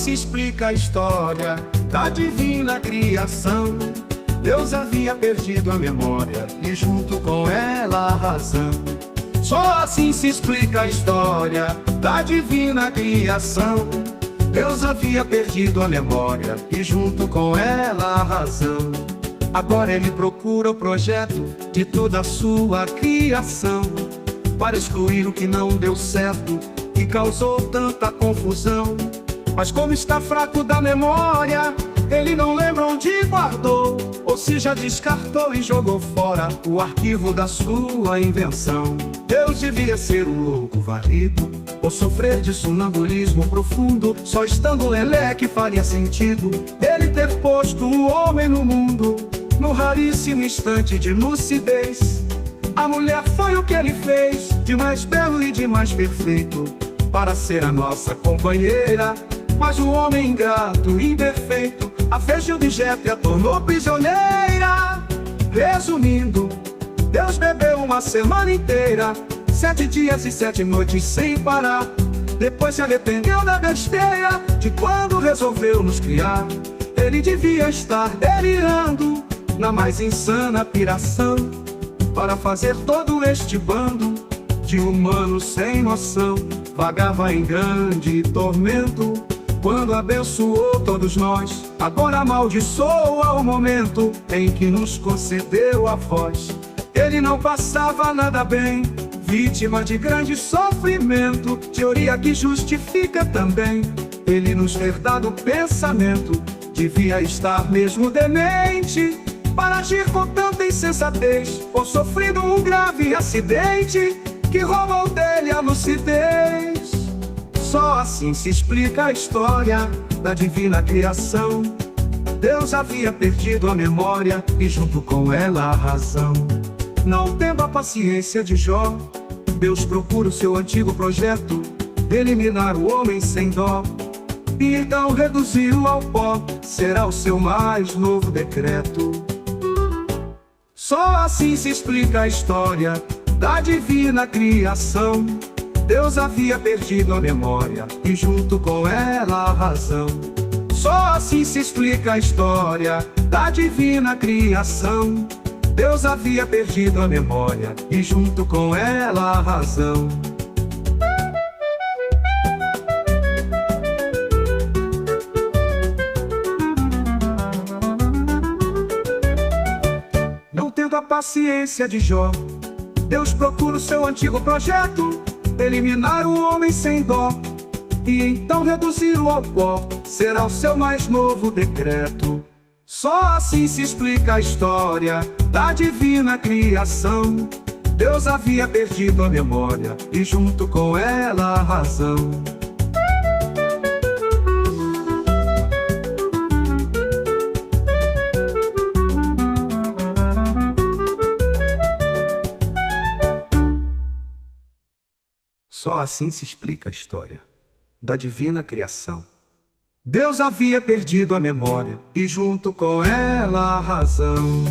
se explica a história da divina criação. Deus havia perdido a memória e junto com ela a razão. Só assim se explica a história da divina criação. Deus havia perdido a memória e junto com ela a razão. Agora ele procura o projeto de toda a sua criação, para excluir o que não deu certo e causou tanta confusão. Mas como está fraco da memória, ele não lembra onde guardou, ou se já descartou e jogou fora o arquivo da sua invenção. Deus devia ser um louco varrido, ou sofrer de sonambulismo profundo. Só estando lelé que faria sentido ele ter posto o homem no mundo. No raríssimo instante de lucidez, a mulher foi o que ele fez, de mais belo e de mais perfeito, para ser a nossa companheira. Mas o homem ingrato e imperfeito a fez de objeto e a tornou prisioneira. Resumindo, Deus bebeu uma semana inteira, 7 dias e 7 noites sem parar. Depois se arrependeu da besteira de quando resolveu nos criar. Ele devia estar delirando na mais insana piração, para fazer todo este bando de humanos sem noção. Vagava em grande tormento quando abençoou todos nós. Agora amaldiçoa o momento em que nos concedeu a voz. Ele não passava nada bem, vítima de grande sofrimento, teoria que justifica também ele nos ter dado pensamento. Devia estar mesmo demente para agir com tanta insensatez, ou sofrido um grave acidente que roubou dele a lucidez. Só assim se explica a história da divina criação. Deus havia perdido a memória e junto com ela a razão. Não tendo a paciência de Jó, Deus procura o seu antigo projeto, eliminar o homem sem dó, e então reduzi-lo ao pó. Será o seu mais novo decreto. Só assim se explica a história da divina criação. Deus havia perdido a memória e junto com ela a razão. Só assim se explica a história da divina criação. Deus havia perdido a memória e junto com ela a razão. Não tendo a paciência de Jó, Deus procura o seu antigo projeto, eliminar o homem sem dó, e então reduzi-lo ao pó. Será o seu mais novo decreto. Só assim se explica a história da divina criação. Deus havia perdido a memória e junto com ela a razão. Só assim se explica a história da divina criação. Deus havia perdido a memória e junto com ela a razão.